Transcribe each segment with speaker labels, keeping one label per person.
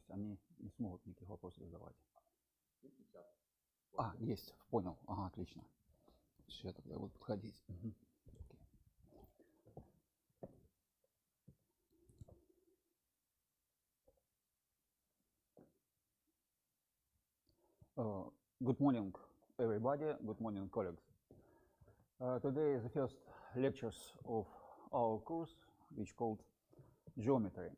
Speaker 1: есть они не смогут никаких вопросов задавать.
Speaker 2: Сейчас.
Speaker 1: Есть, понял. Ага, отлично. Сейчас тогда буду подходить. Угу. Good morning, everybody. Good morning, colleagues. Today is the first lectures of our course, which called Geometry.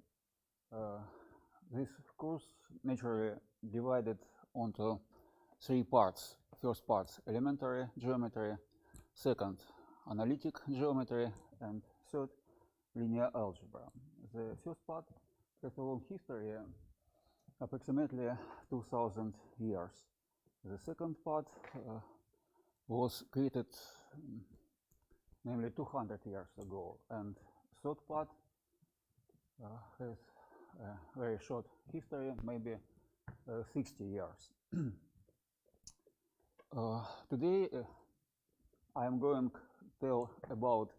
Speaker 1: This course naturally divided onto three parts. First part, elementary geometry. Second, analytic geometry. And third, linear algebra. The first part has a long history, approximately 2000 years. The second part was created namely 200 years ago, and third part has a very short history, maybe 60 years. Today I am going to tell about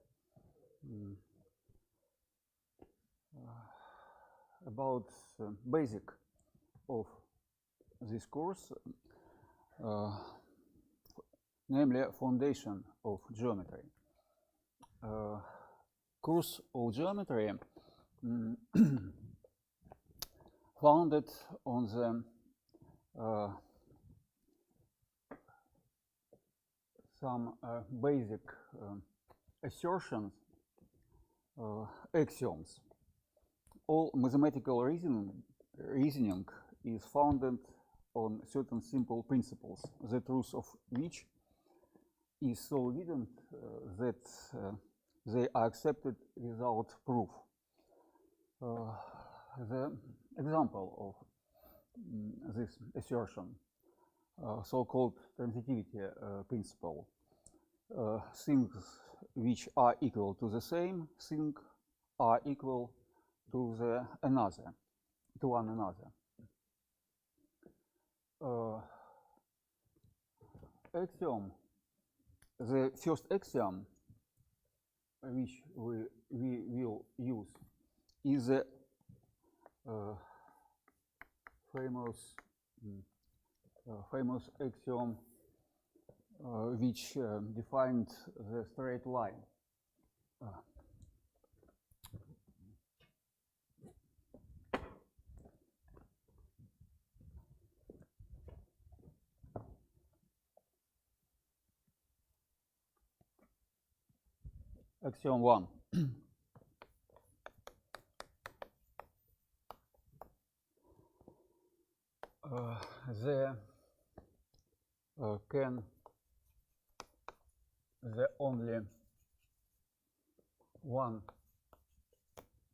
Speaker 1: basic of this course, namely foundation of geometry. Course of geometry founded on the some basic assertions, axioms. All mathematical reasoning is founded on certain simple principles, the truth of which is so evident that they are accepted without proof. The example of this assertion, so-called transitivity principle, things which are equal to the same thing are equal to one another. Axiom. The first axiom which we will use is the famous axiom which defined the straight line. Axiom 1. The only one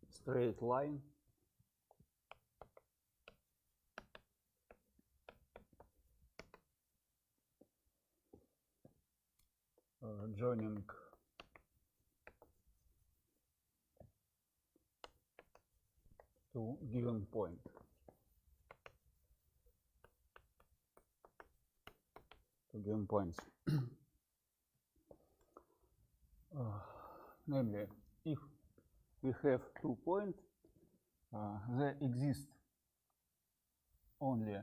Speaker 1: straight line joining to given point. To given points. Namely, if we have 2 points, there exists only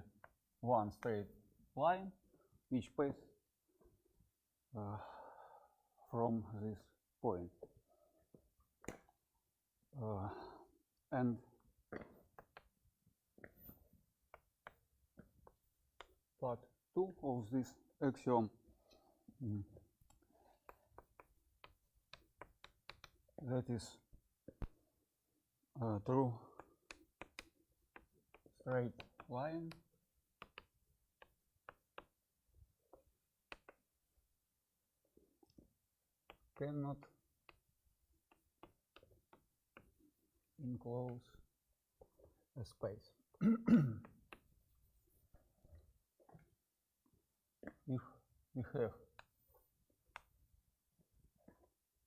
Speaker 1: one straight line which passes from this point. And part 2 of this axiom that is true straight line cannot enclose a space. If we have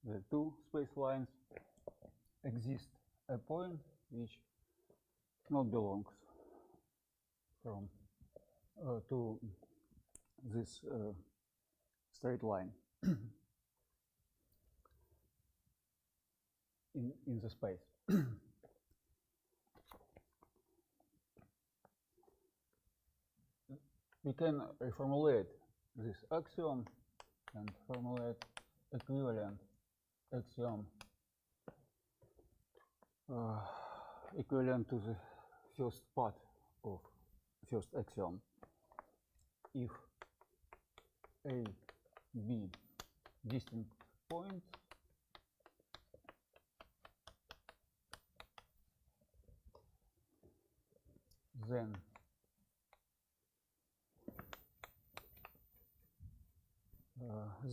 Speaker 1: the two space lines, exists a point which not belongs from to this straight line in the space. we can reformulate this axiom and formulate equivalent axiom equivalent to the first part of first axiom. If A, B distinct points, then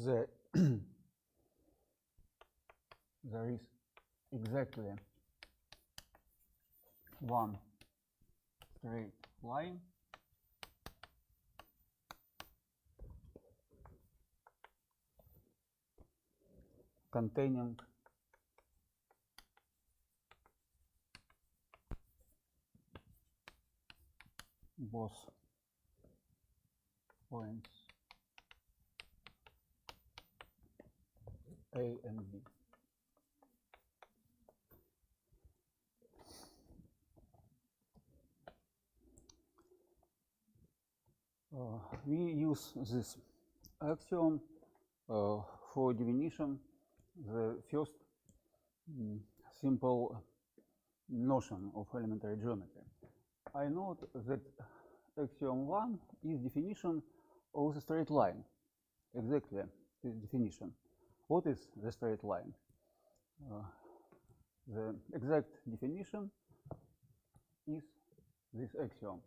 Speaker 1: there is exactly one straight line containing both points A and B. We use this axiom for definition the first simple notion of elementary geometry. I note that axiom 1 is definition of the straight line. Exactly this definition. What is the straight line? The exact definition is this axiom.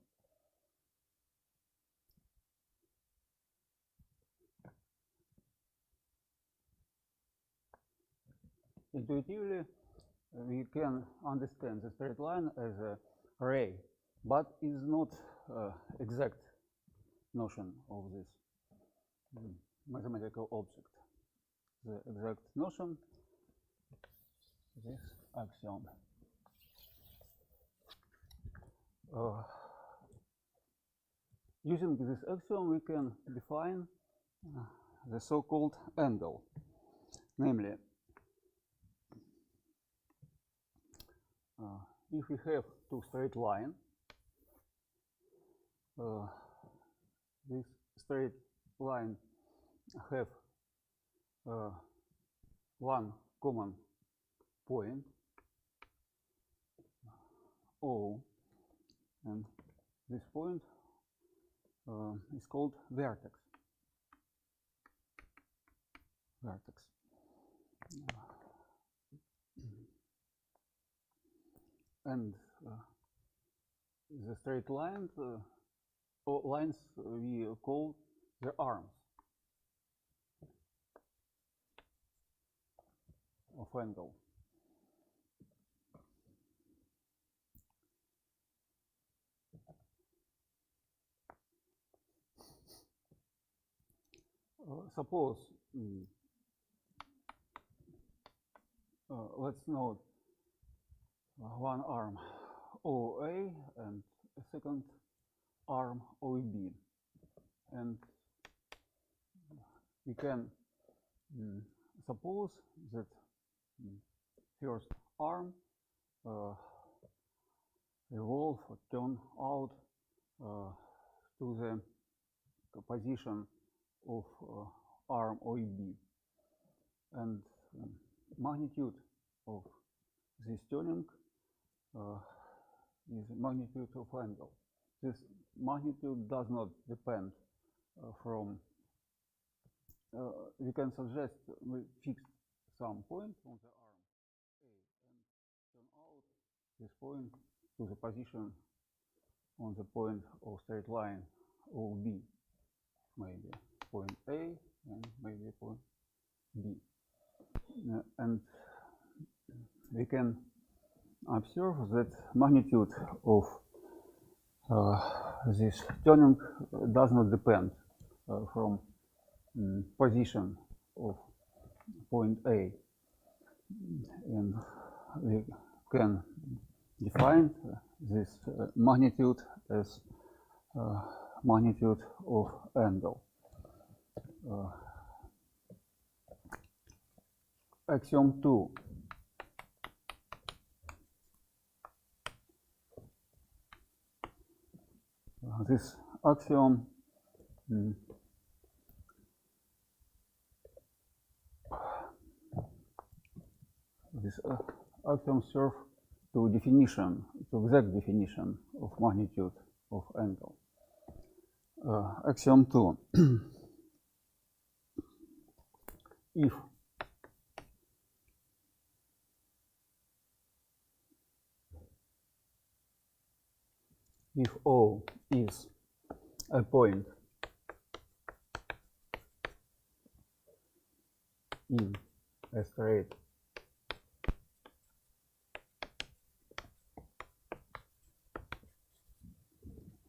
Speaker 1: Intuitively, we can understand the straight line as a ray, but is not exact notion of this mathematical object. The exact notion, this axiom. Using this axiom, we can define the so-called angle, namely, if we have two straight lines, this straight line have one common point O, and this point is called vertex. And the straight lines lines we call the arms of angle. Suppose let's note one arm OA and a second arm OB, and we can suppose that first arm revolve or turn out to the position of arm OB, and magnitude of this turning is magnitude of angle. This magnitude does not depend from, we can suggest we fix some point on the arm A and turn out this point to the position on the point of straight line OB, maybe point A and maybe point B. And we can observe that magnitude of this turning does not depend from position of point A, and we can define this magnitude as magnitude of angle. Axiom 2. This axiom This axiom serve to definition, to exact definition of magnitude of angle. Axiom 2. If O is a point in a straight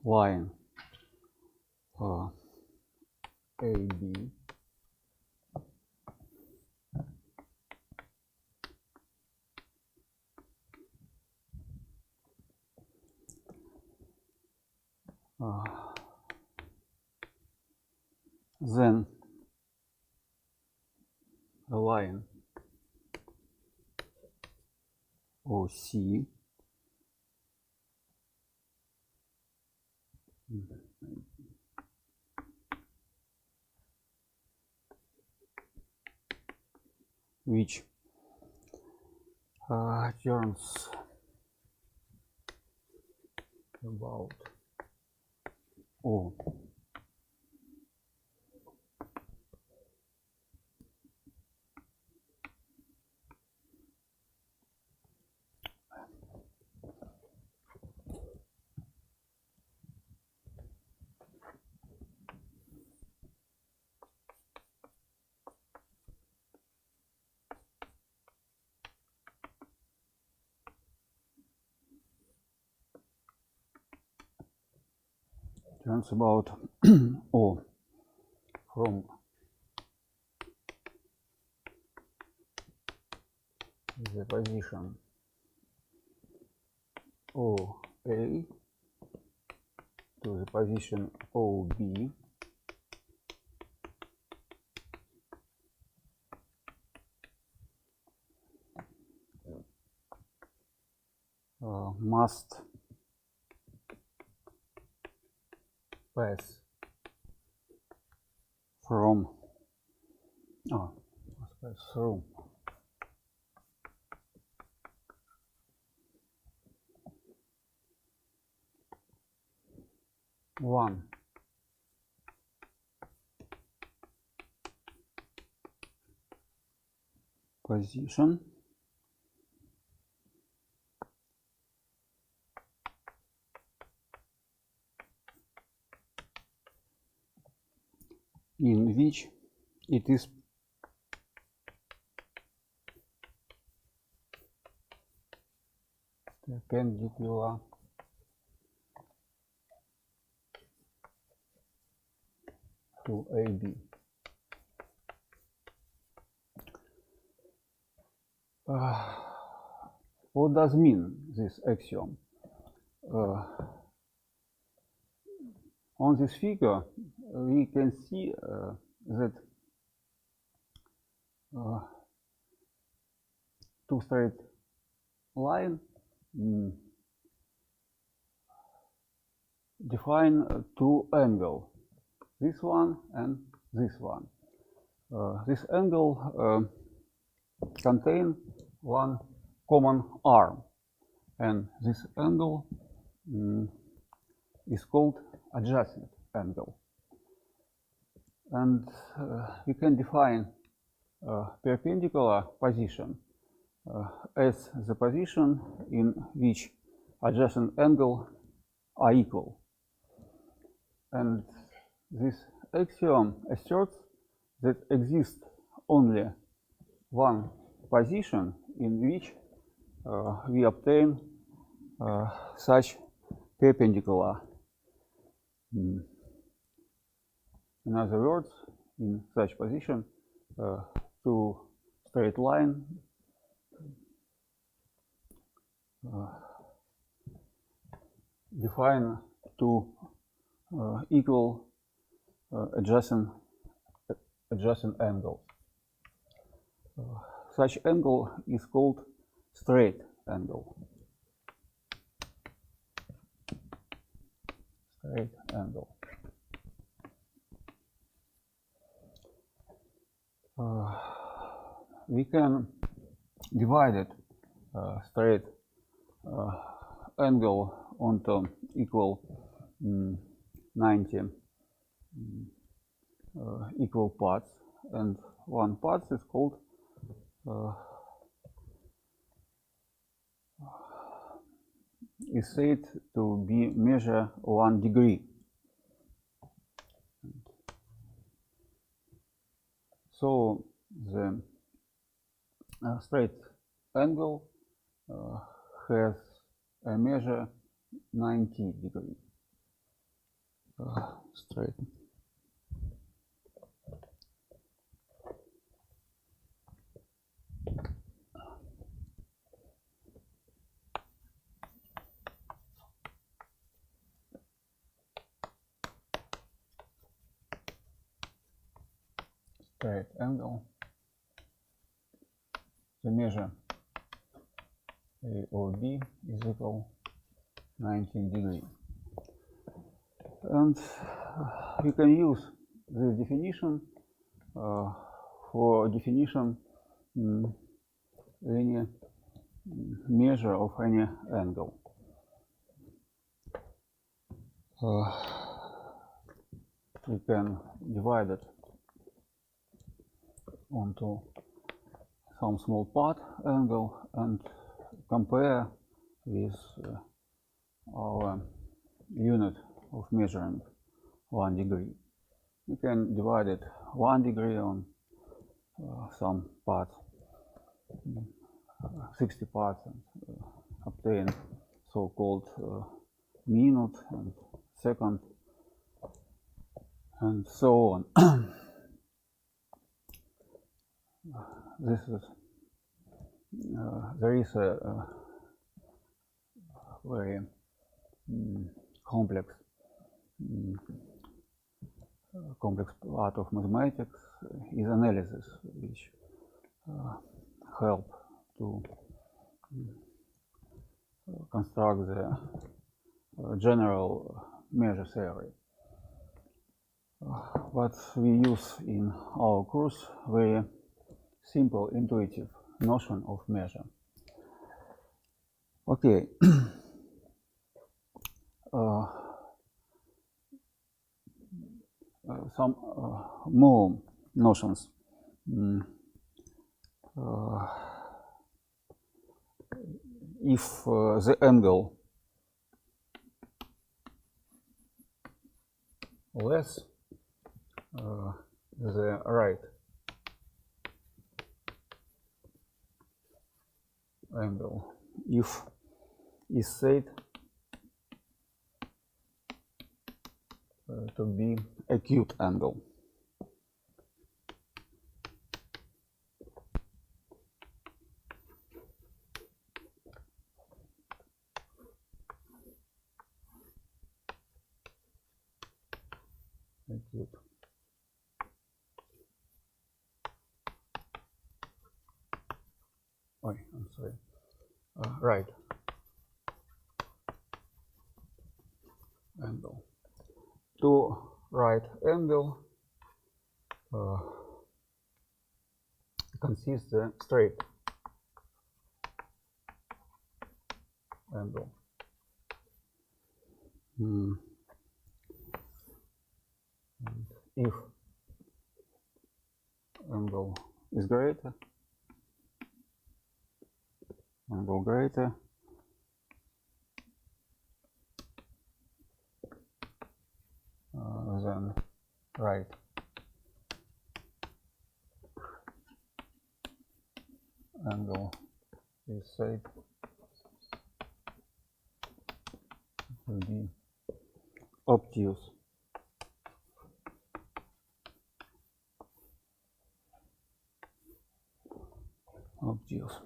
Speaker 1: line AB, then a line OC which turns about O turns about O from the position OA to the position OB must pass from through one position in which it is perpendicular to AB. What does mean this axiom? On this figure, we can see that two straight lines define two angles, this one and this one. This angle contains one common arm, and this angle is called adjacent angle. And we can define perpendicular position as the position in which adjacent angles are equal. And this axiom asserts that exists only one position in which we obtain such perpendicular. In other words, in such position, two straight lines define two equal adjacent angles. Such angle is called straight angle. Straight angle. we can divide it straight angle onto equal 90 equal parts, and one part is called is said to be measure 1 degree. So the straight angle has a measure 90 degree. Straight. Straight angle. The measure A of B is equal 90 degree. And we can use this definition for definition any measure of any angle. We can divide it onto some small part angle and compare with our unit of measuring 1 degree. We can divide it 1 degree on some parts, 60 parts, and obtain so-called minute and second, and so on. This is there is a very complex part of mathematics is analysis, which help to construct the general measure theory. What we use in our course very simple, intuitive notion of measure. Okay. Some more notions. If the angle less the right angle, if is said to be acute angle. Acute. Oh, I'm sorry. Right angle. To right angle consists the straight angle. And if angle is greater, then right angle is said to be obtuse. Obtuse.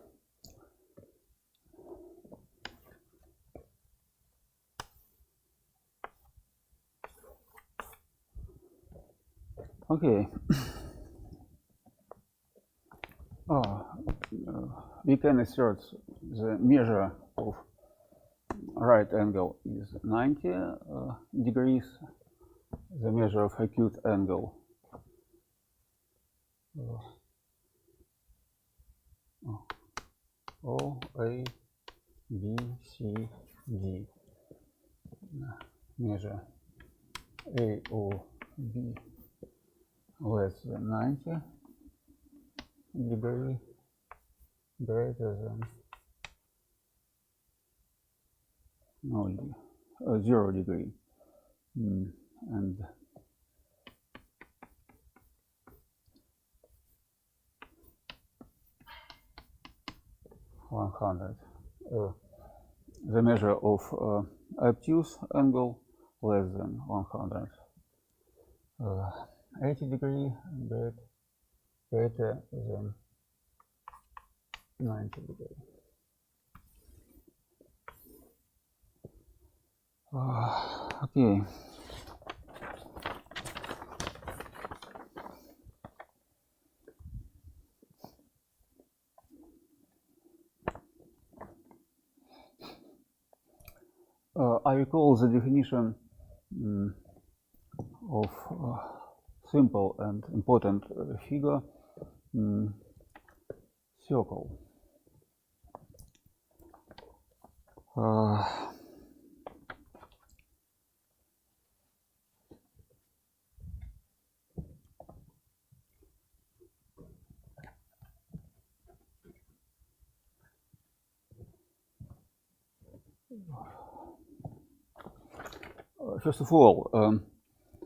Speaker 1: Okay. We can assert the measure of right angle is 90 degrees. The measure of acute angle O, A, B, C, D. Measure A or B less than 90 degree, greater than 0 degree, and the measure of obtuse angle less than 180 degree, greater than 90 degree. Okay. I recall the definition of simple and important figure, circle. First of all,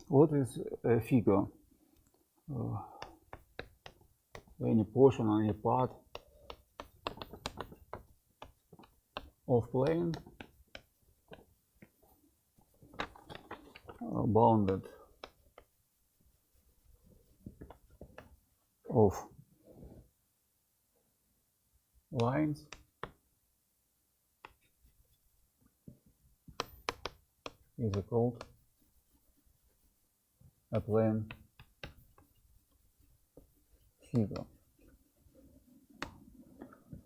Speaker 1: what is a figure? Any portion, any part of plane bounded of lines is called a plane figure.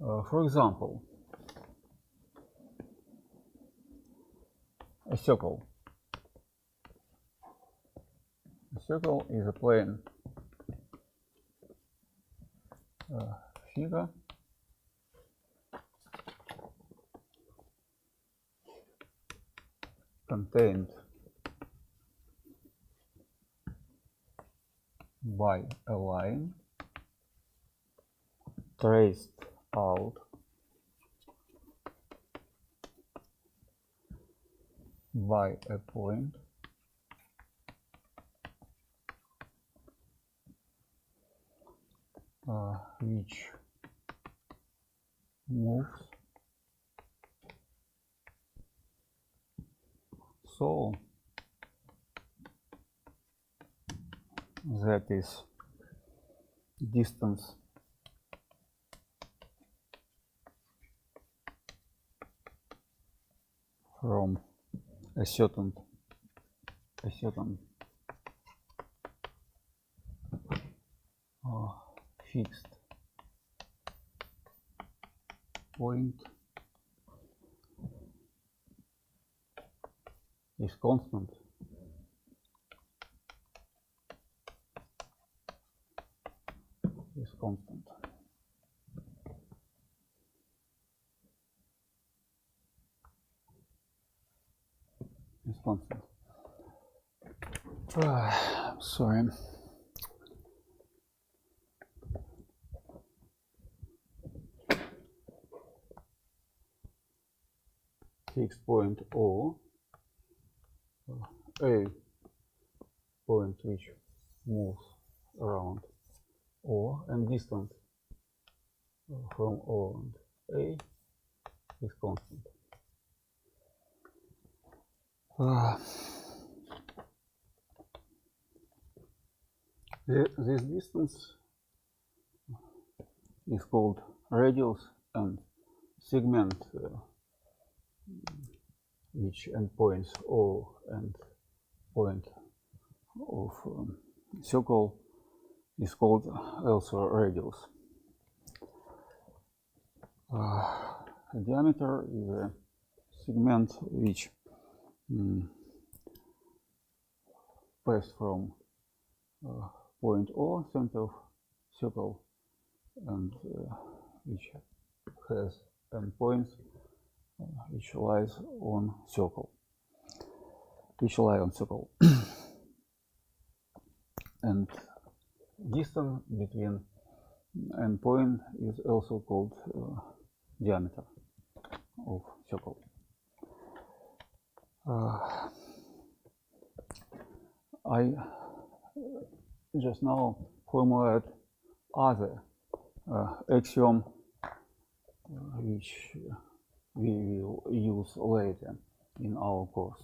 Speaker 1: For example, a circle. A circle is a plane figure contained by a line traced out by a point which moves so that is distance from a certain fixed point is constant. Is constant. Sorry. Fixed point O, a point which moves around O, and distance from O and A is constant. This distance is called radius, and segment which endpoints O and point of circle is called also radius. Diameter is a segment which passes from point O, center of circle, and which has endpoints which lies on circle, which lie on circle, and distance between endpoint is also called diameter of circle. I just now formulate other axiom which we will use later in our course.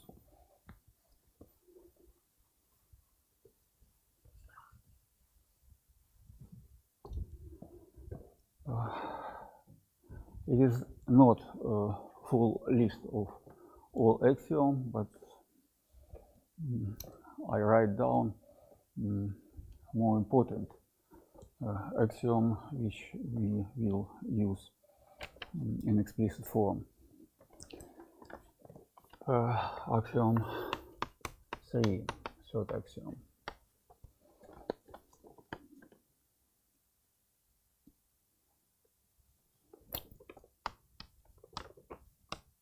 Speaker 1: It is not a full list of all axioms, but I write down more important axiom which we will use in explicit form. Axiom 3, third axiom.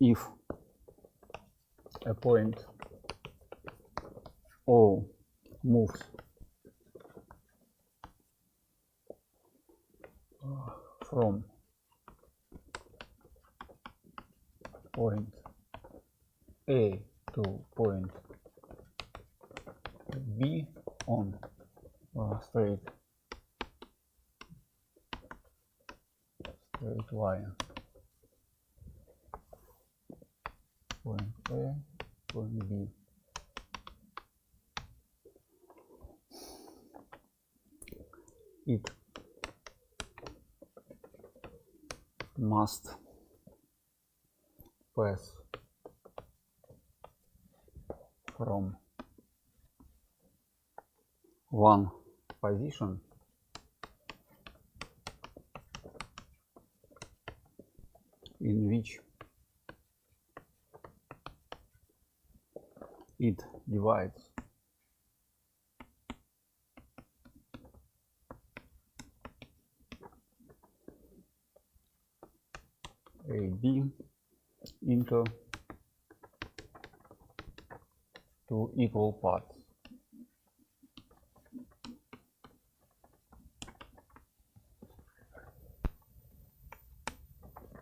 Speaker 1: If a point O moves from point A to point B on straight line, point A, point B, it must pass from one position in which it divides AB into two equal parts.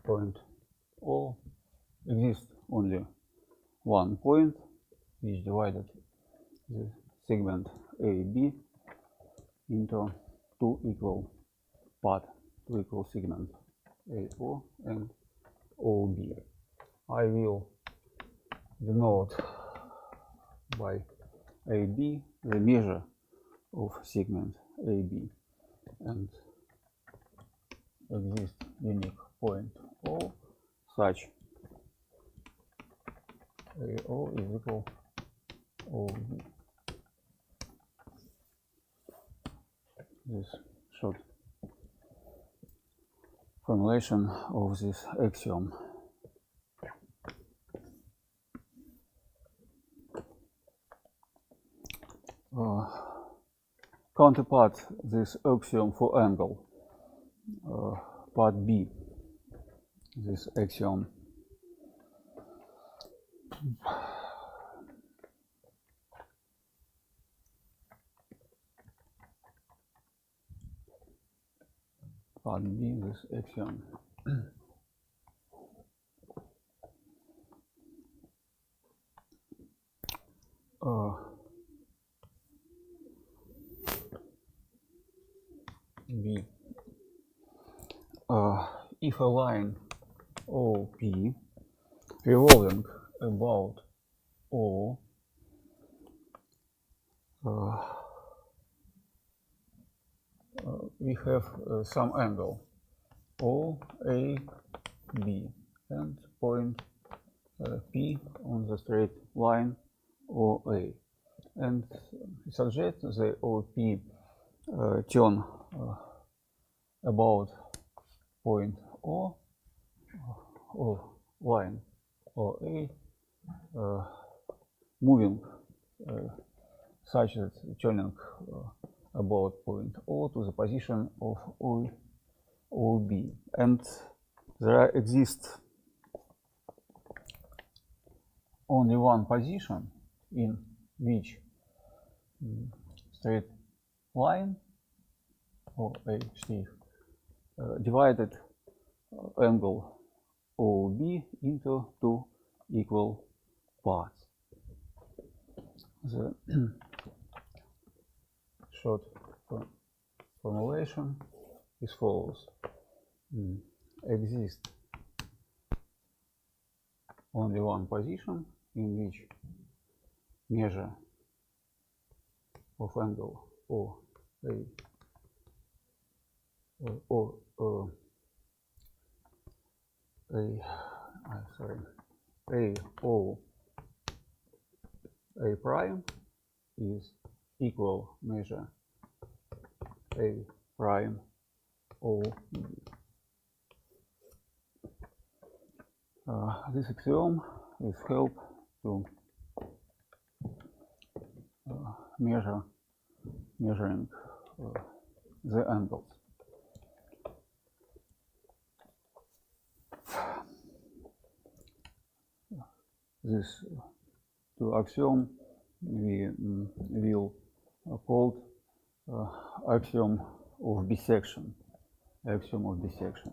Speaker 1: Point O exists only one point which divided the segment AB into two equal parts, two equal segments AO and OB. I will denote by AB the measure of segment AB, and exists unique point O such AO is equal OB. This short formulation of this axiom. Counterpart this axiom for angle, part B, this axiom. Part B, this axiom. B. If a line OP revolving about O we have some angle OAB and point P on the straight line OA, and suggest the OP turn about point O or line OA moving such that turning about point O to the position of O OB, and there exists only one position in which straight line or a divided angle OB into two equal parts. The short formulation is follows. Exists only one position in which measure of angle A prime is equal measure A prime O. This axiom is help to measuring the angles. This two axiom we will call axiom of bisection. Axiom of bisection.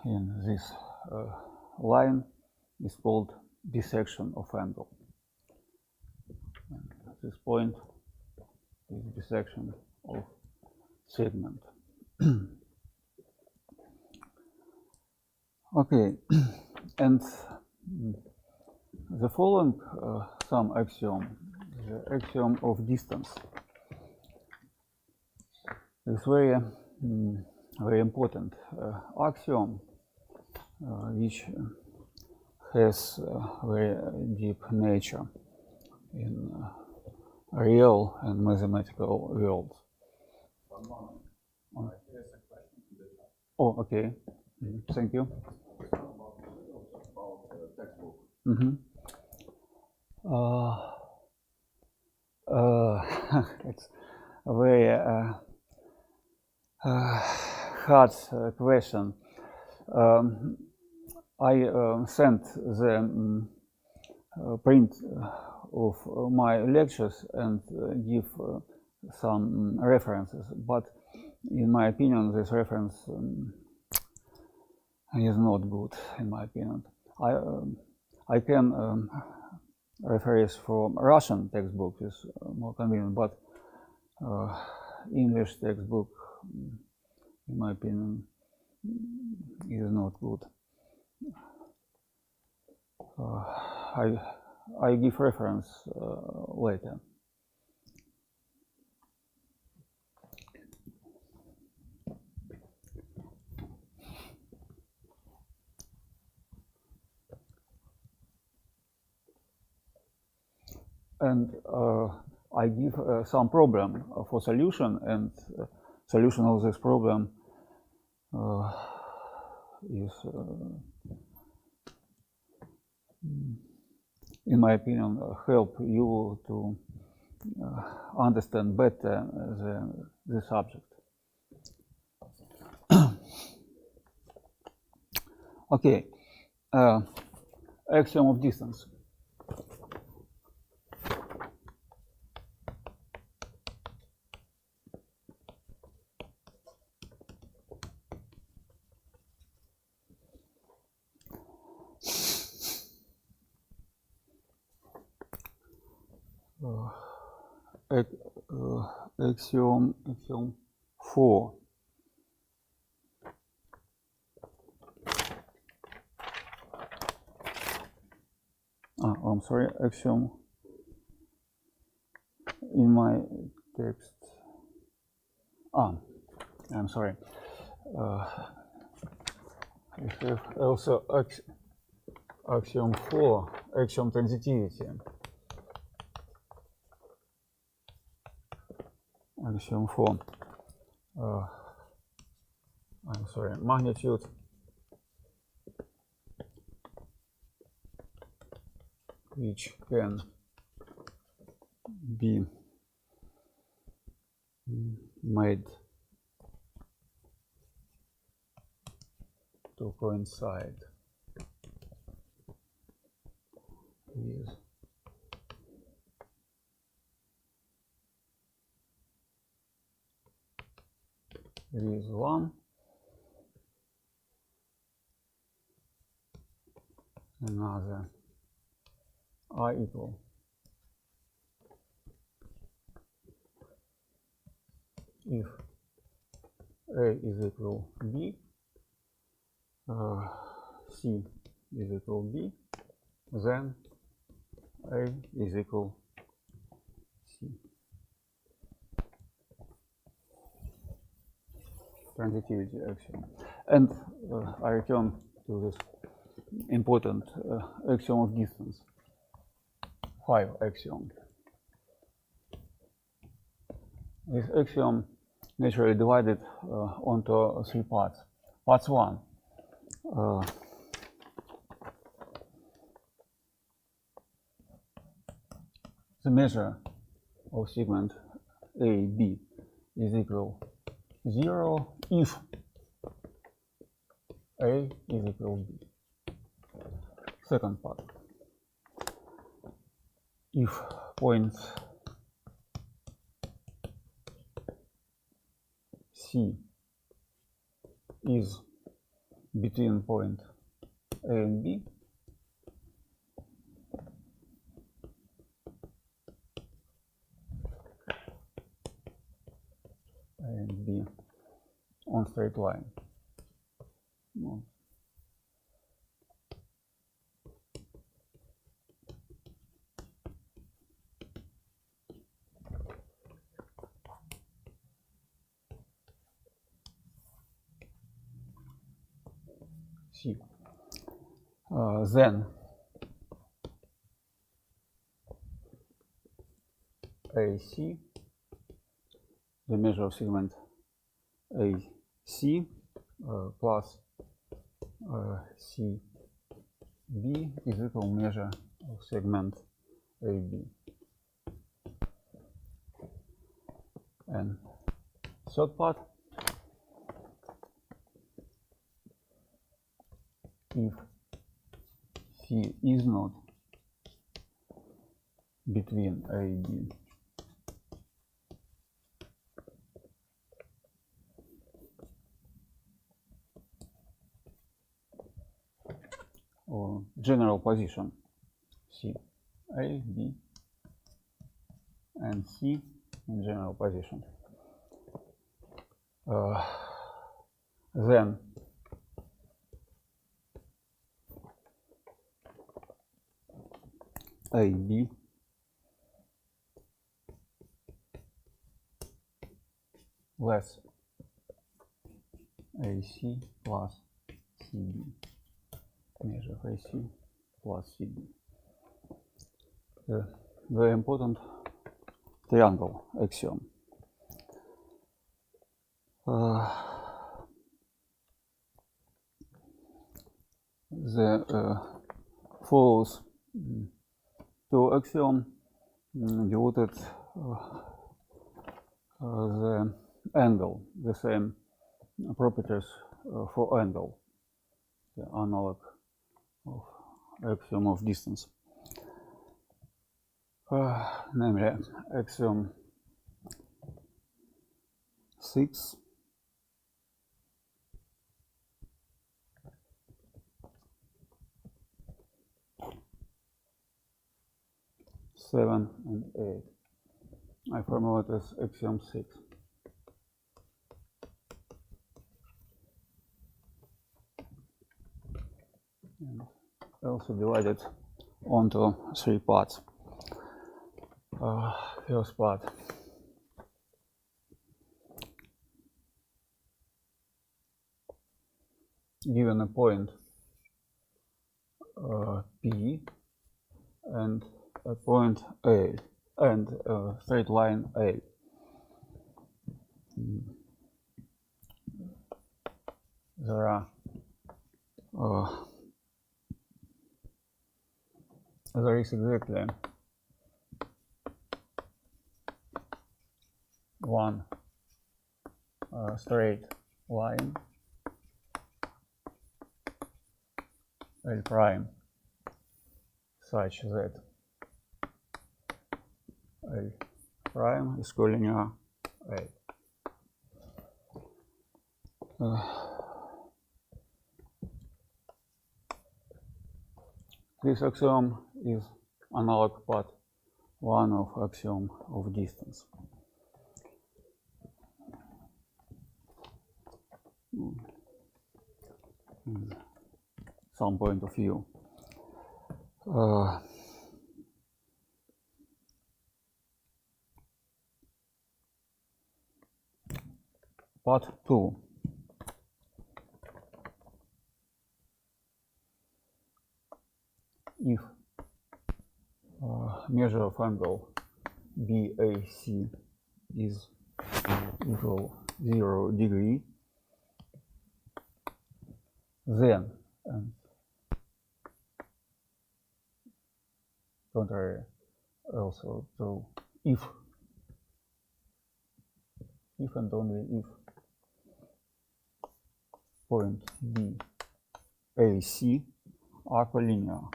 Speaker 1: In this line is called bisection of angle. And this point is bisection of segment. Okay, and the following some axiom, the axiom of distance, is very important axiom which has very deep nature in real and mathematical worlds. Oh, okay. Thank you. It's a very hard question. I sent the print of my lectures and give some references, but in my opinion, this reference is not good. In my opinion, I can reference from Russian textbook is more convenient, but English textbook, in my opinion, is not good. I give reference later. And I give some problem for solution, and solution of this problem is, in my opinion, help you to understand better the subject. Okay, axiom of distance. Axiom 4. I'm sorry, axiom in my text. I'm sorry. We have also axiom 4, axiom transitivity. Axiom 4. I'm sorry, magnitude which can be made coincide with 1, another I equal if A is equal B, C is equal B, then A is equal C. Transitivity axiom. And I return to this important axiom of distance, 5 axiom. This axiom naturally divided onto 3 parts. Part 1. The measure of segment AB is equal 0 if A is equal B. Second part. If points C is between point A and B, and B on straight line. No. C. Then AC, the measure of segment AC plus CB is equal measure of segment AB. And third part, if C is not between A and B, or general position C, A, B, and C in general position, then AB less AC plus CB, measure of AC plus CB. The very important triangle axiom. Follows two axioms devoted the angle, the same properties for angle, the analog of axiom of distance. Namely, axiom 6 7 and 8. I formulate as axiom 6. And also divided onto 3 parts. First part. Given a point P and a point A and a straight line A. There is exactly one straight line L prime such that L prime is collinear A. This axiom is analog part 1 of axiom of distance. Some point of view. Part 2. If measure of angle BAC is equal 0 degree, then and contrary also true if and only if point BAC are collinear.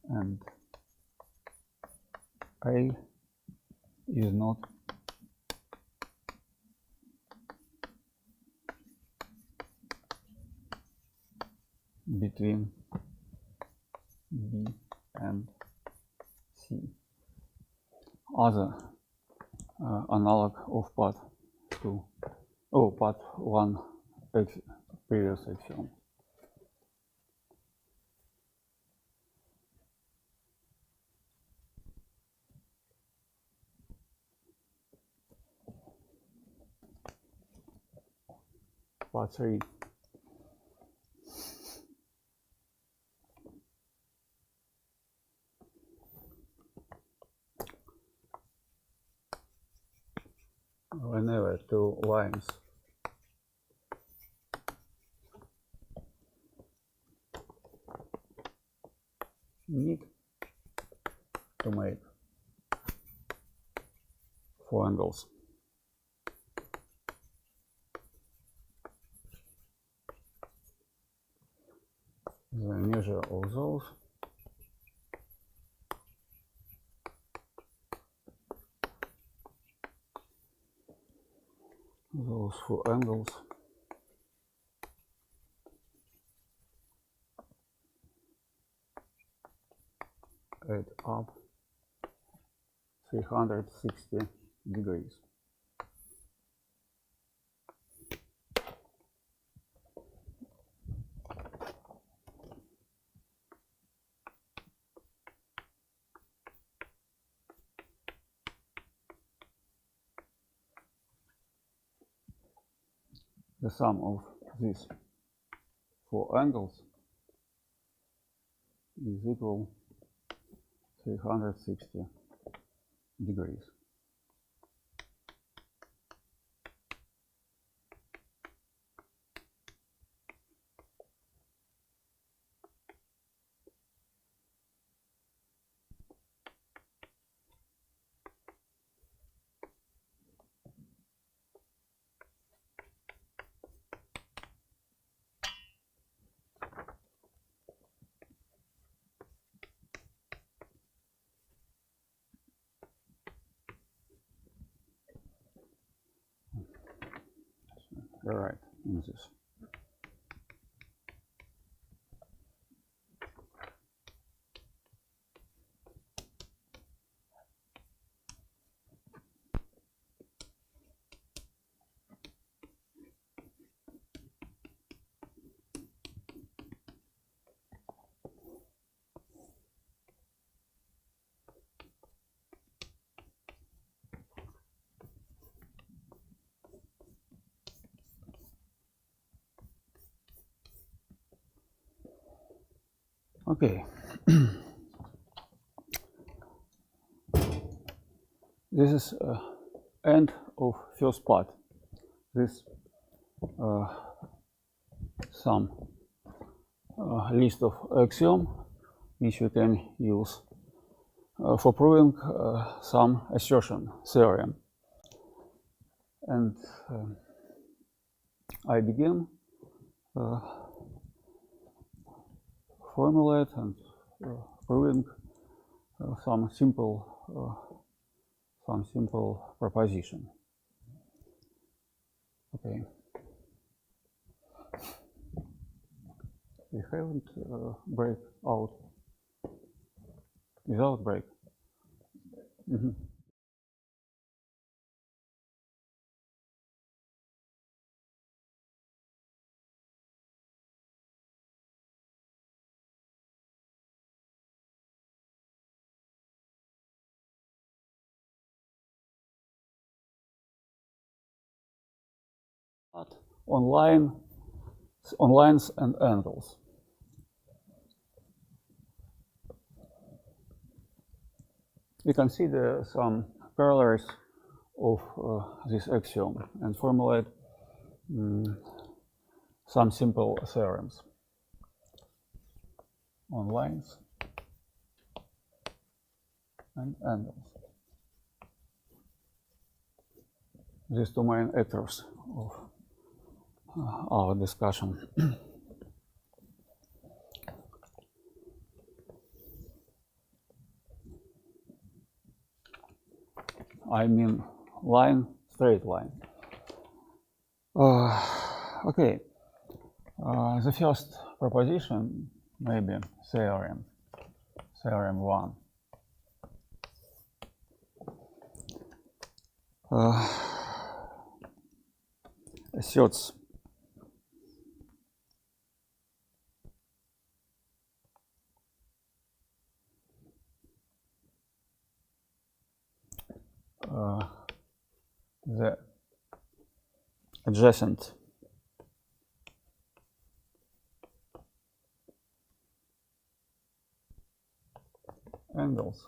Speaker 1: And A is not between B and C. Other analog of part 2, part 1 previous axiom. Part 3. Whenever two lines meet to make four angles, the measure of those four angles add up 360 degrees. The sum of these four angles is equal 360 degrees. Right in this. Okay. This is end of first part. This some list of axiom which we can use for proving some assertion theorem. And I begin formulate and proving some simple proposition. Okay. We haven't break out without break. Mm-hmm. On lines and angles. We consider some parallels of this axiom and formulate some simple theorems on lines and angles. These two main actors of our discussion. I mean line, straight line. Okay, the first proposition, maybe theorem 1. Asserts the adjacent angles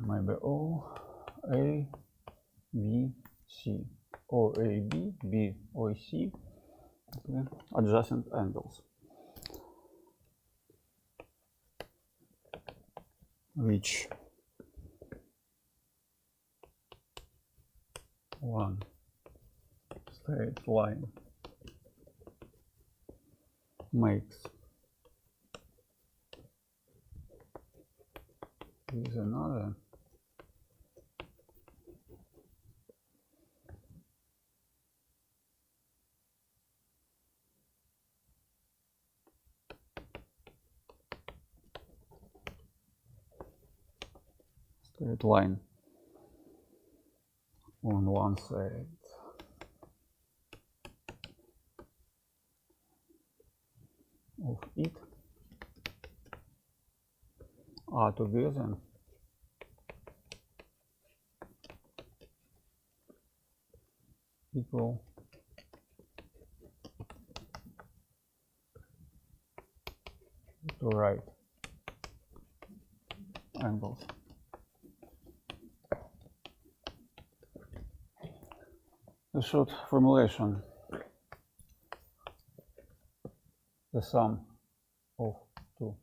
Speaker 1: maybe O, A, B, C, O, A, B, B, O, C, okay. Adjacent angles, which one straight line makes with another straight line on one side of it are together equal to right angles. The short formulation: the sum of two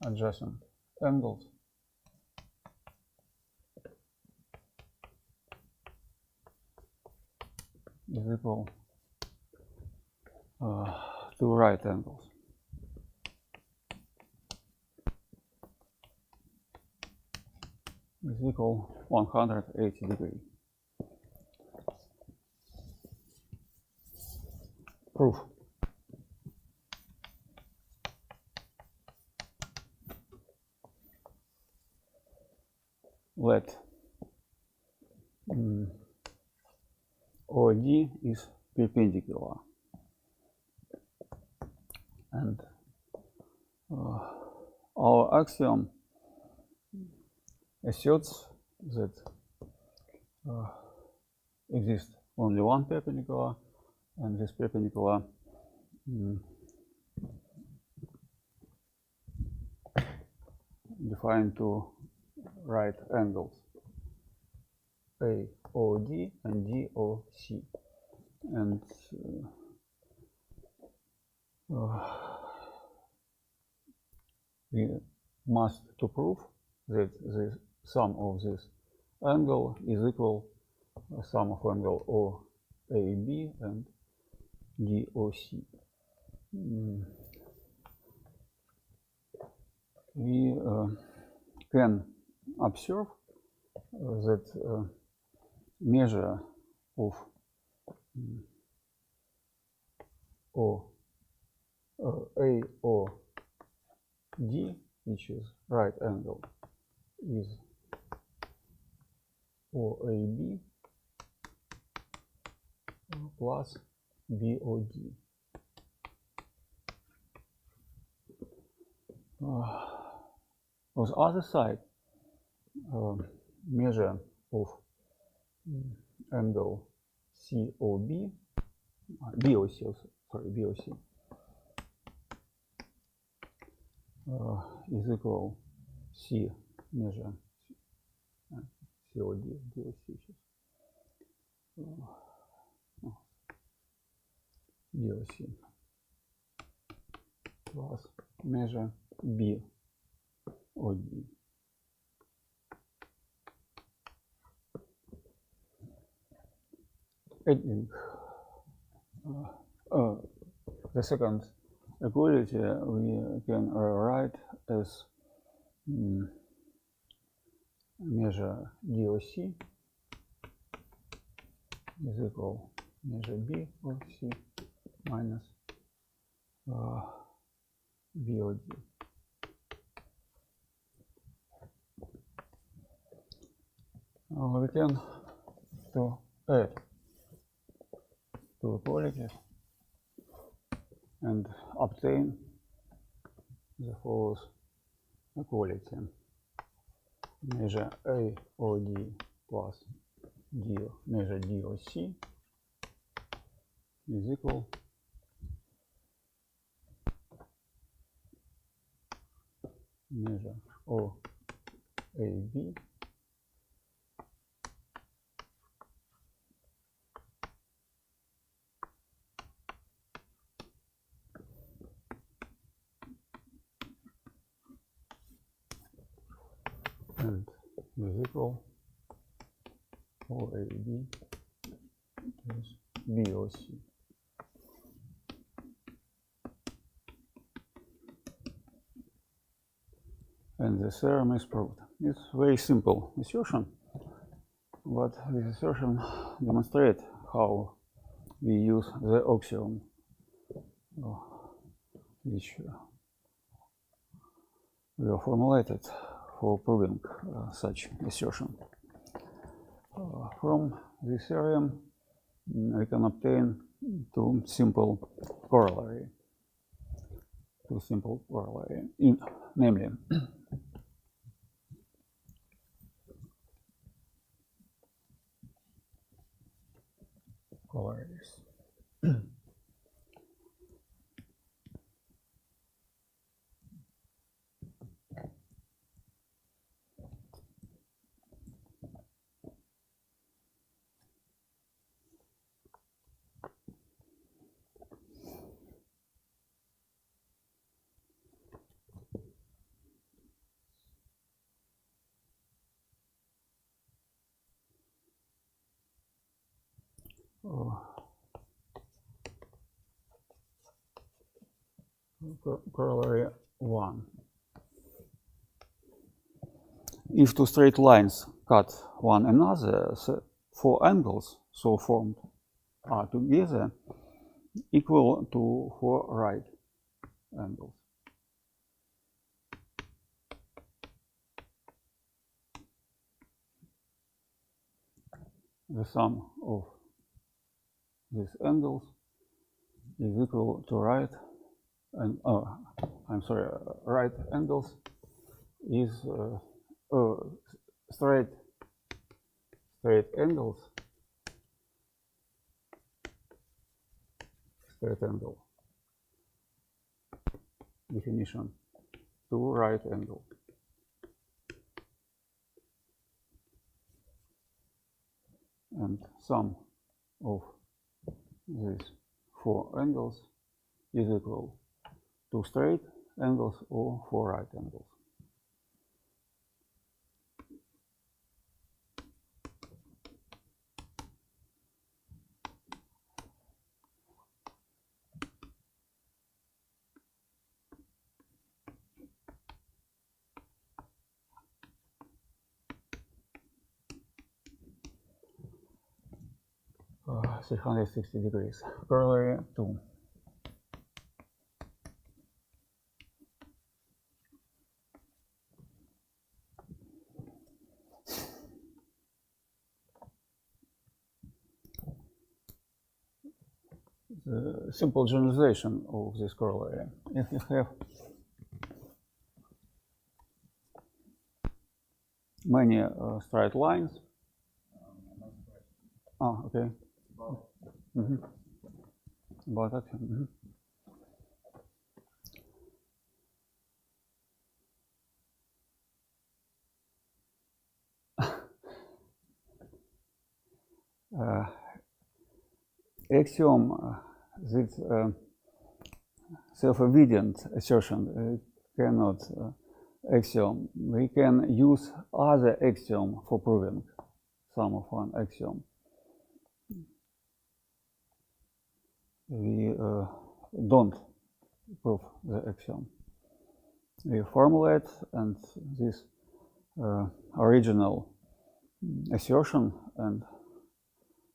Speaker 1: adjacent angles is equal to right angles. Is equal 180 degrees. Proof. Let OD is perpendicular, and our axiom asserts that exists only one perpendicular, and this perpendicular defined two right angles, AOD and DOC, and we must to prove that the sum of this angle is equal sum of angle OAB and DOC. We can observe that measure of AOD, which is right angle, is OAB plus BOD. On the other side, measure of angle COB, BOC, sorry, BOC is equal C measure COD, DOC, DOC plus measure BOD. Adding the second equality we can write as measure DOC is equal measure B of C minus BOD. We can to add two equalities and obtain the following equality. Measure AOD plus measure DOC is equal measure OAB and is equal OAB plus BOC. And the theorem is proved. It's a very simple assertion, but this assertion demonstrates how we use the axiom, which we are formulated for proving such assertion. From this theorem, we can obtain two simple corollary. Namely, corollaries. Corollary 1. If two straight lines cut one another, four angles so formed are together equal to four right angles. The sum of these angles is equal to right angles is straight angles, straight angle. Definition: two right angles. And sum of these four angles is equal to straight angles or 4 right angles. Uh, 360 degrees. Corollary 2. The simple generalization of this corollary. If you have many straight lines. Okay. About axiom. Axiom, this self-evident assertion cannot axiom. We can use other axiom for proving some of one axiom. We don't prove the axiom. We formulate, and this original assertion and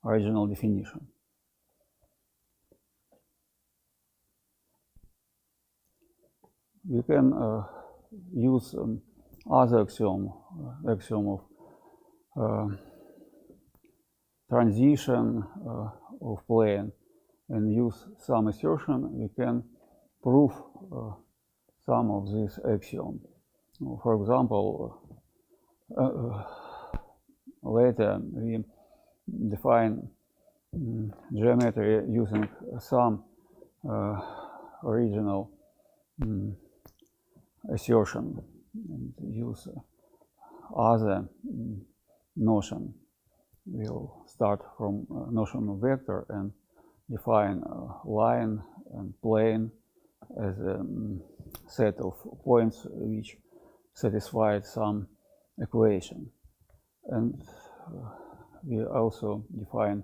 Speaker 1: original definition. We can use other axiom of transition of plane, and use some assertion. We can prove some of this axiom. For example, later we define geometry using some original assertion and use other notion. We'll start from notion of vector and define line and plane as a set of points which satisfy some equation. And we also define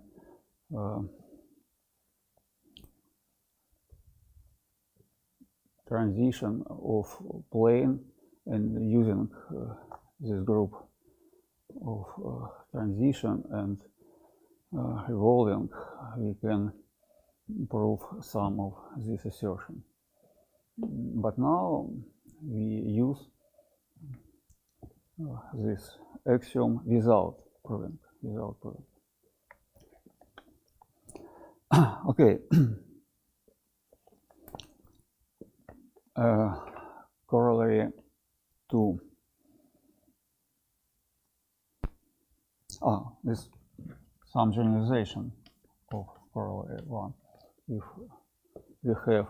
Speaker 1: transition of plane, and using this group of transition and revolving, we can prove some of this assertion. But now we use this axiom without proving. Okay. Corollary 2. This some generalization of corollary 1. If we have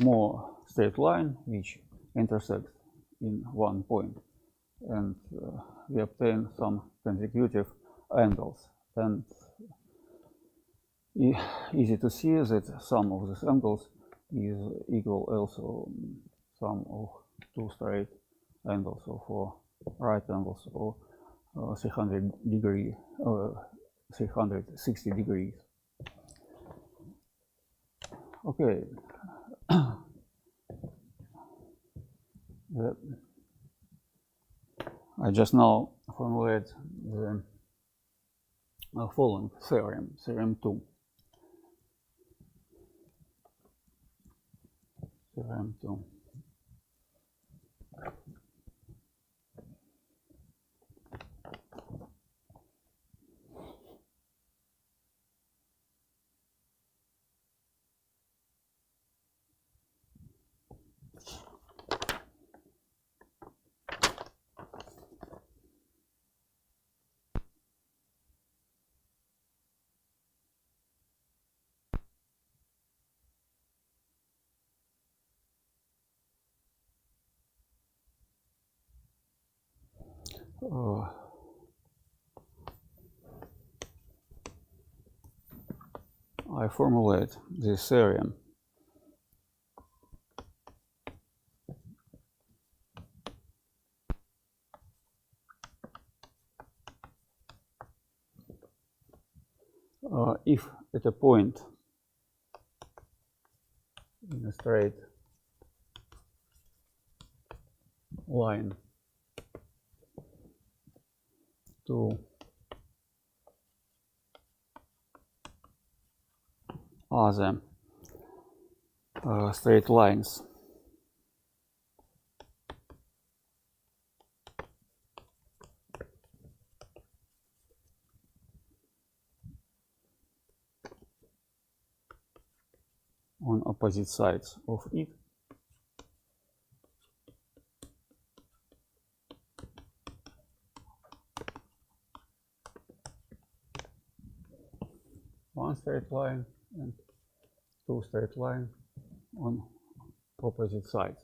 Speaker 1: more straight line which intersect in one point, and we obtain some consecutive angles, and easy to see that sum of these angles is equal also sum of two straight angles, or four right angles, or 360 degrees. Okay. I just now formulate the following theorem, theorem 2. Theorem 2. I formulate this theorem if at a point in a straight line to other straight lines on opposite sides of it, one straight line and two straight lines on opposite sides.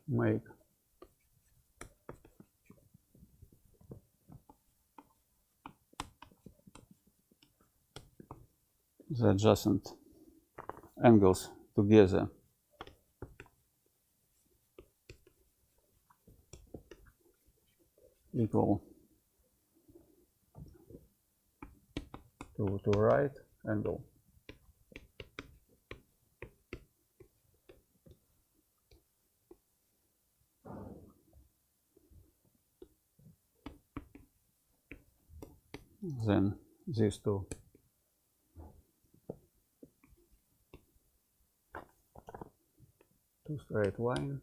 Speaker 1: Make the adjacent angles together equal to right angle. Then these two straight lines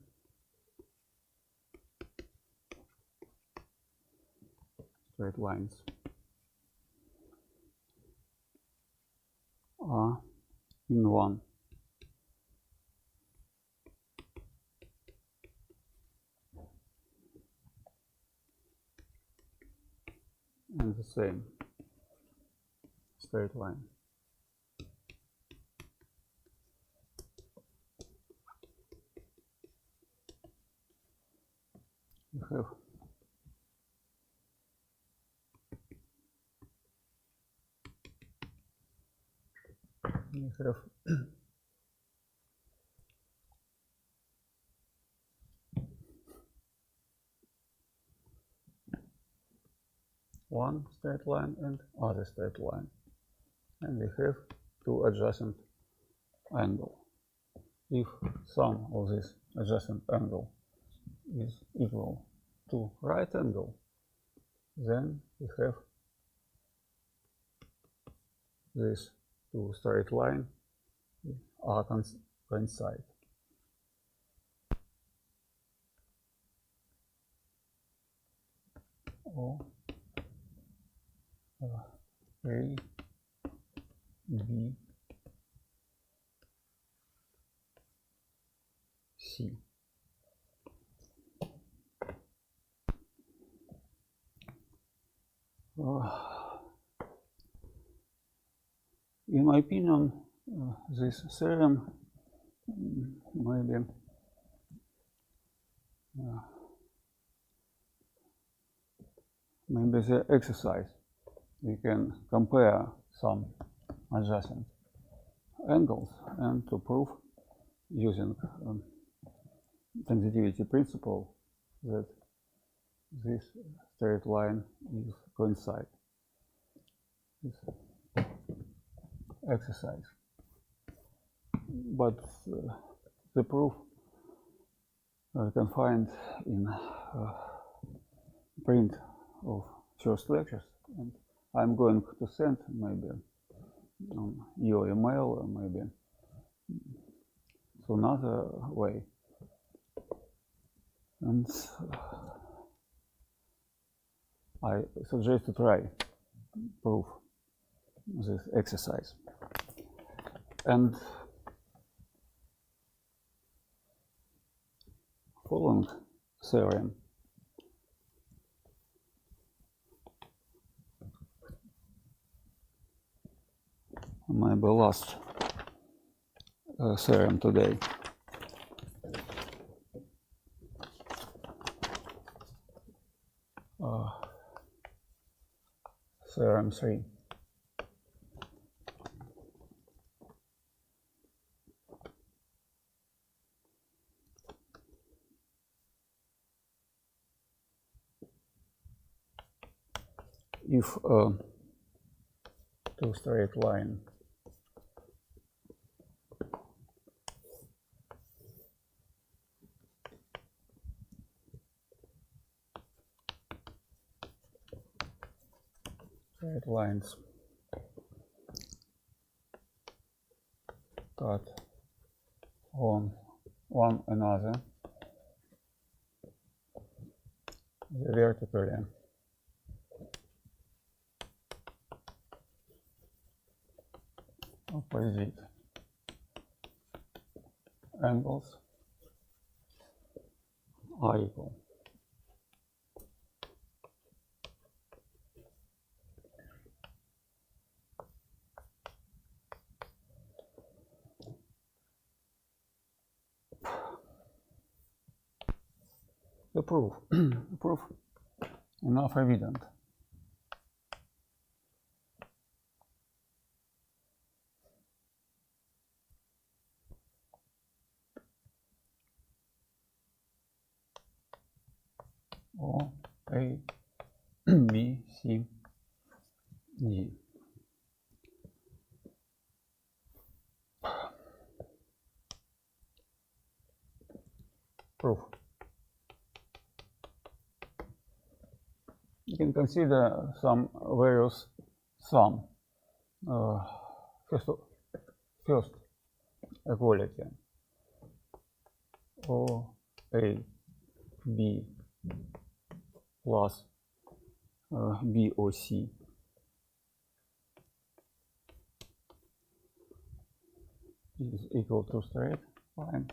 Speaker 1: are in one. And the same straight line. You have one straight line and other straight line, and we have two adjacent angles. If sum of this adjacent angle is equal to right angle, then we have these two straight lines are coincide. Or A, B, C. In my opinion, this theorem maybe the exercise. We can compare some adjacent angles and to prove using sensitivity principle that this straight line is coincide. This exercise. But the proof I can find in print of first lectures, and I'm going to send maybe on your email or maybe to another way. And I suggest to try prove this exercise. And following theorem maybe last theorem today. Theorem 3. if two straight lines cut on one another vertically opposite angles are equal. The proof. Proof enough evident. O, A, B, C, D. Proof. You can consider some various sum. First equality. O, A, B plus B O C is equal to straight line.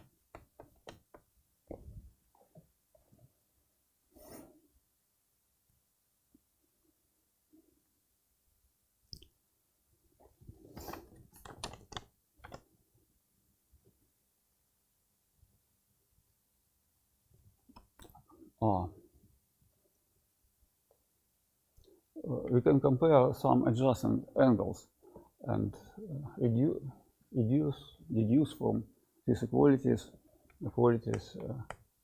Speaker 1: We can compare some adjacent angles and deduce from these equalities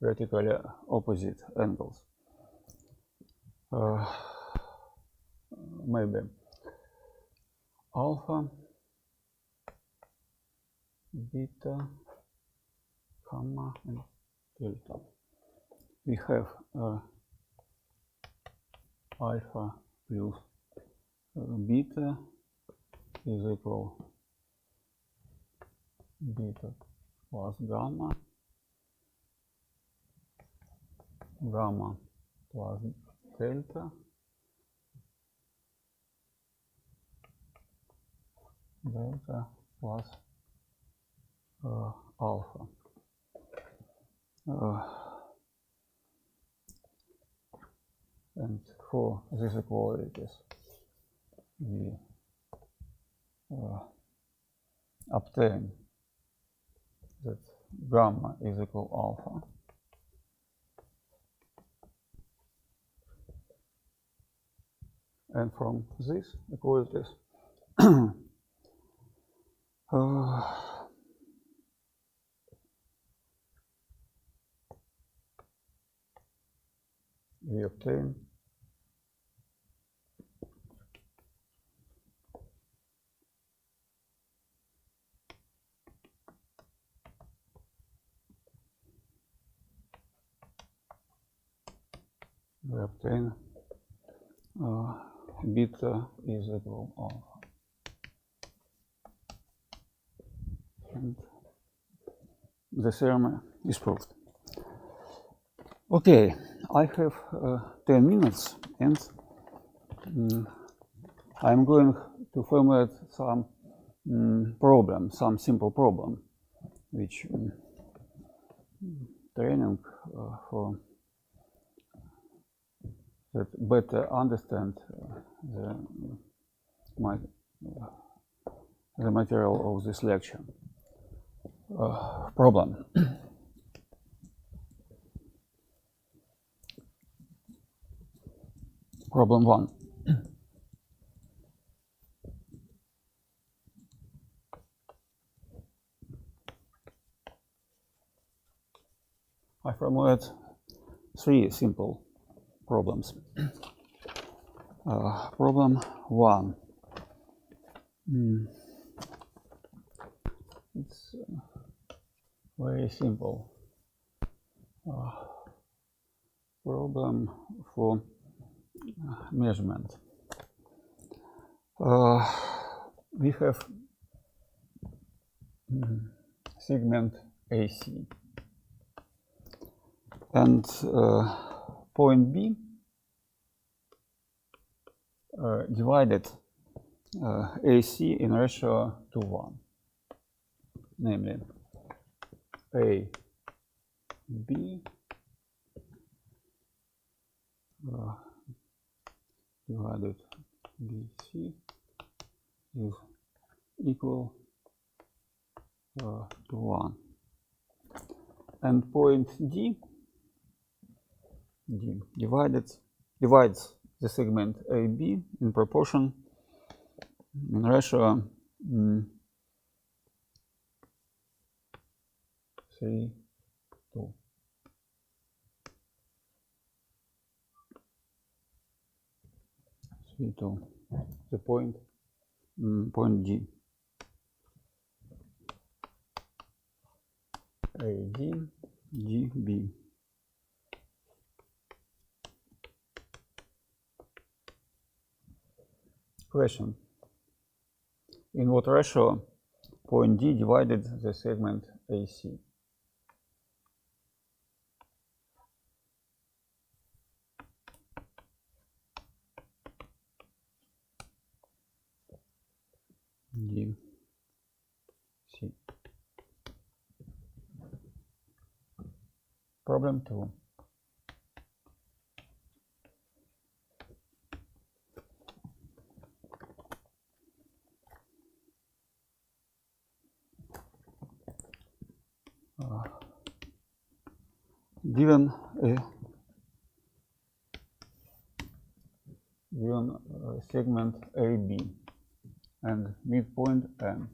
Speaker 1: vertically opposite angles. Maybe alpha, beta, gamma, and delta. We have alpha plus beta is equal beta plus gamma, gamma plus delta, delta plus alpha. And for these equalities, we obtain that gamma is equal alpha. And from these equalities, we obtain beta is equal alpha. And the theorem is proved. Okay, I have 10 minutes and I'm going to formulate some problem, some simple problem, which training for that better understand the material of this lecture. Problem. Problem 1. I formulate 3 simple problems. Problem 1. It's very simple. Problem for measurement. We have segment AC and point B divided AC in ratio to 1, namely A, B divided BC is equal to 1. And point D divides the segment AB in proportion in ratio 3 to the point D. AD, DB. Question. In what ratio point D divided the segment AC? D, C. Problem 2. Given segment AB and midpoint N,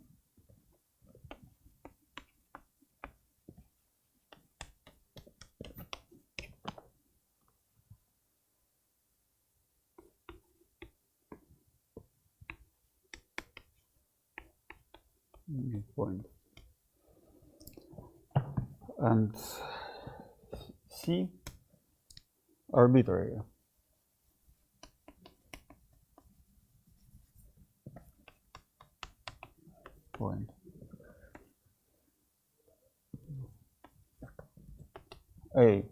Speaker 1: midpoint, and C arbitrary. Point. A,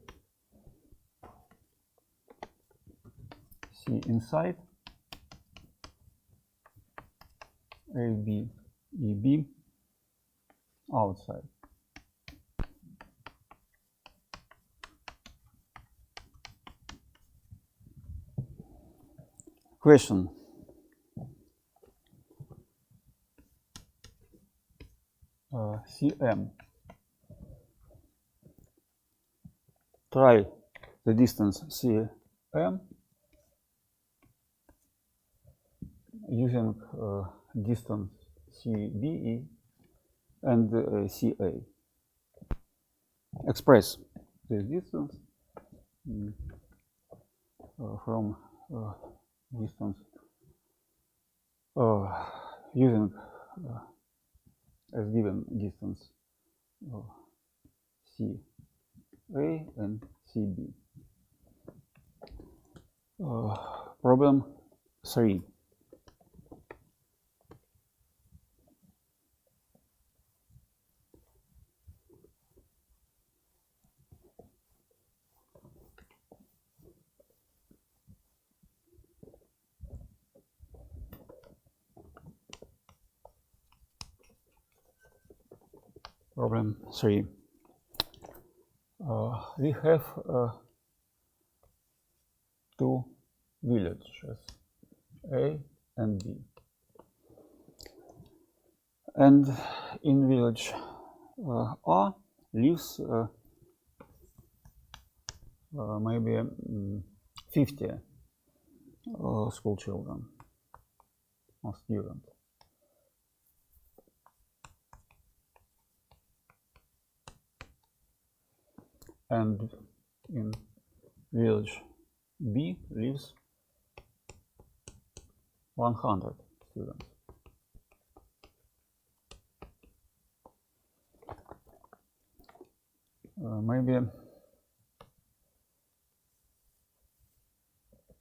Speaker 1: C inside, AB, EB outside. Question. CM. Try the distance CM using distance CBE and CA. Express this distance from distance using as given distance CA and CB. Problem 3. Problem 3. We have two villages, A and B. And in village A lives maybe 50 school children or students. And in village B lives 100 students. Maybe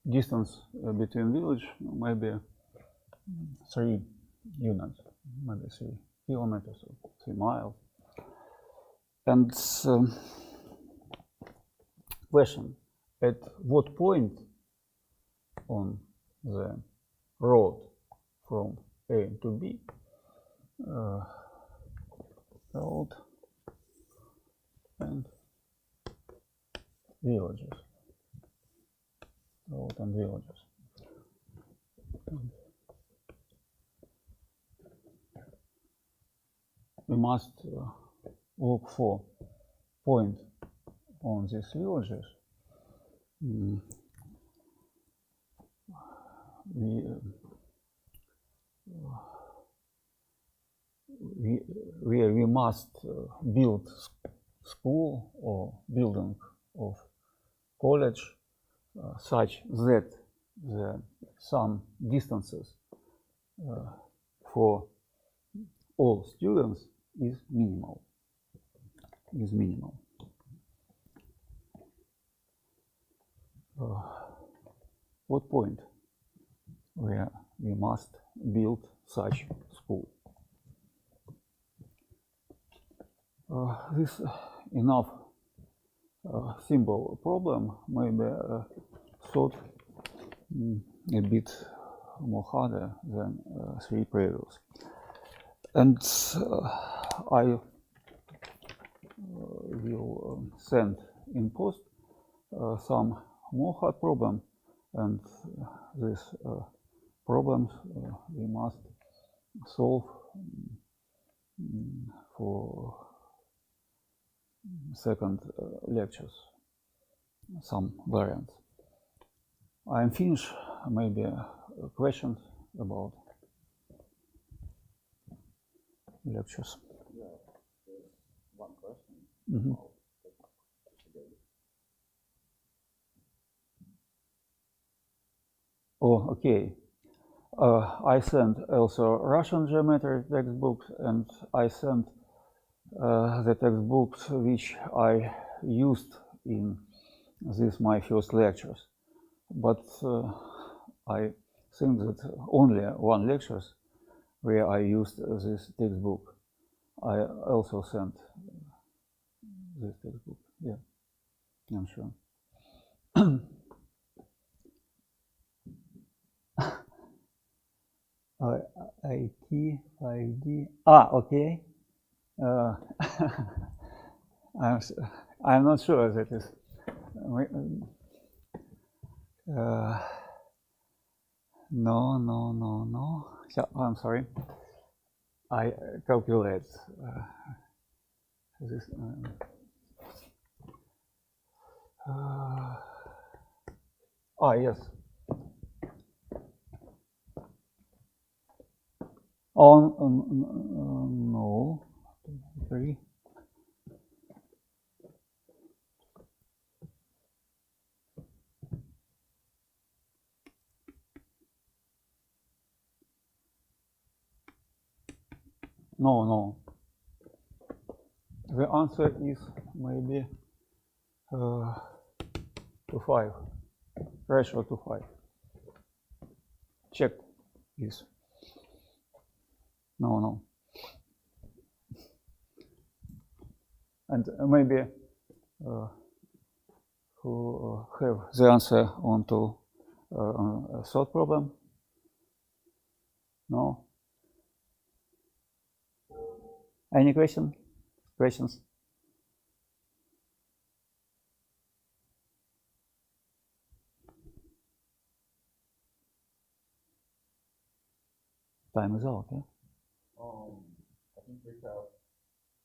Speaker 1: distance between village, maybe 3 units, maybe 3 kilometers or 3 miles. And question, at what point on the road from A to B, road and villages, road and villages. We must look for point on these villages. We must build school or building of college such that some distances for all students is minimal. What point where we must build such school? This enough simple problem, maybe thought a bit more harder than 3 previous. And I will send in post some more hard problem, and these problems we must solve for second lectures, some variants. I'm finished. Maybe questions about lectures.
Speaker 2: Yeah, there's one question.
Speaker 1: Mm-hmm. Oh, okay. I sent also Russian geometry textbooks, and I sent the textbooks which I used in these my first lectures. But I think that only one lectures where I used this textbook. I also sent this textbook. Yeah, I'm sure. IT 5D. Okay. I'm not sure that is. No. So, I'm sorry. I calculate this. Yes. No. 3. No. The answer is maybe to 5. Ratio to 5. Check this. No. And maybe who have the answer on to a third problem? No? Any questions? Time is out, yeah?
Speaker 2: I think we have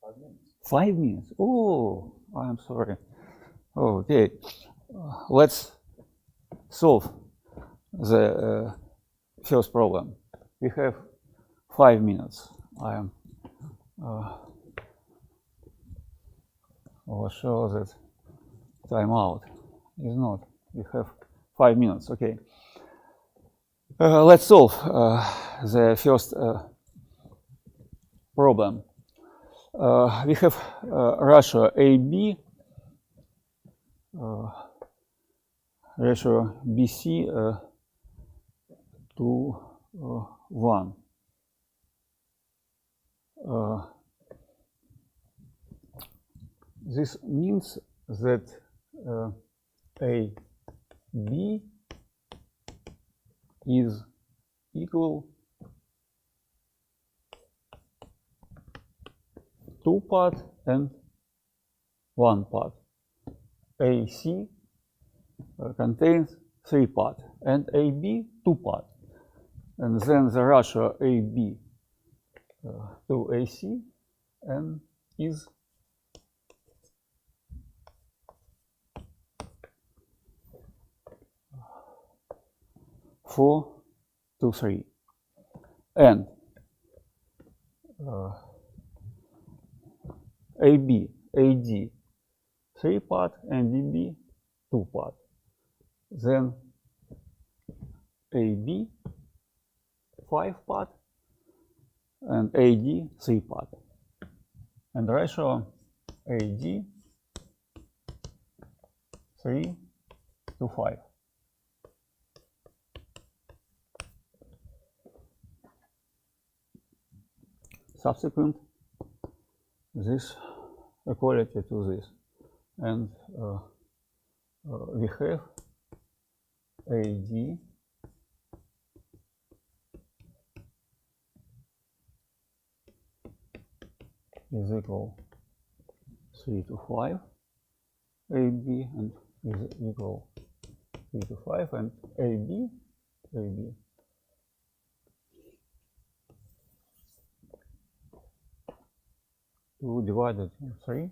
Speaker 2: 5 minutes.
Speaker 1: 5 minutes? Oh, I'm sorry. Okay. Let's solve the first problem. We have 5 minutes. I am sure that time out is not. We have 5 minutes. Okay. Let's solve the first problem. We have ratio AB, ratio BC to 1. This means that AB is equal two part and one part. AC contains three part and AB two part. And then the ratio AB to AC and is 4:3. And AB, AD 3 part and DB 2 part. Then AB 5 part and AD 3 part. And ratio AD 3:5. Subsequent this equality to this, and we have AD is equal 3 to 5, AB and is equal 3 to 5, and AB 2 divided 3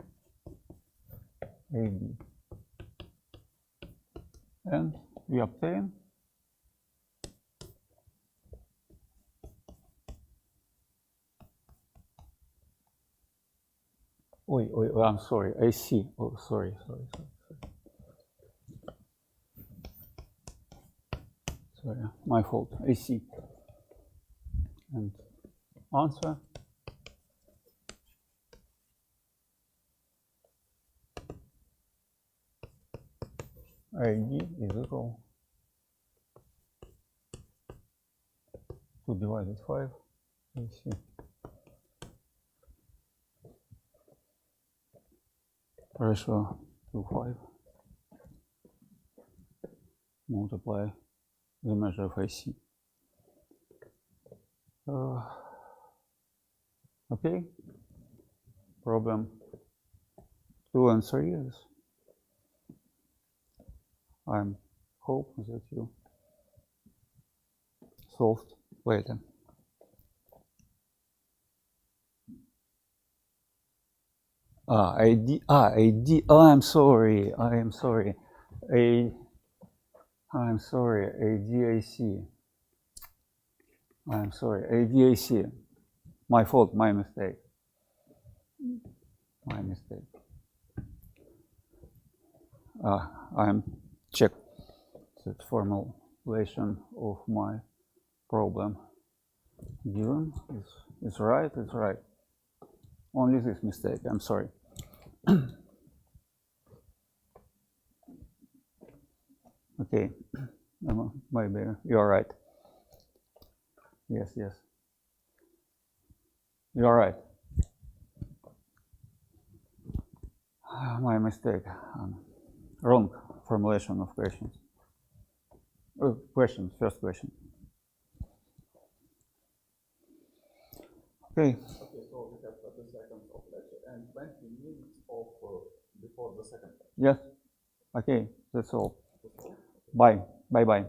Speaker 1: AB, and we obtain I'm sorry, AC. Oh, sorry. Sorry, my fault. AC. And answer AD is equal 2 divided 5 AC. Ratio 2:5 multiply the measure of AC. Okay. Problem 2 and 3 is. I hope that you solved later. AD. I'm sorry. ADAC. I'm sorry. ADAC. My fault. My mistake. I'm check that formulation of my problem given is right. It's right. Only this mistake. I'm sorry. Okay. Maybe you're right. Yes. You're right. My mistake. Wrong formulation of questions. First question. Okay.
Speaker 2: Okay, so we have 30 seconds of lecture and 20 minutes of before the second lecture.
Speaker 1: Yes. Okay, that's all. Bye. Bye.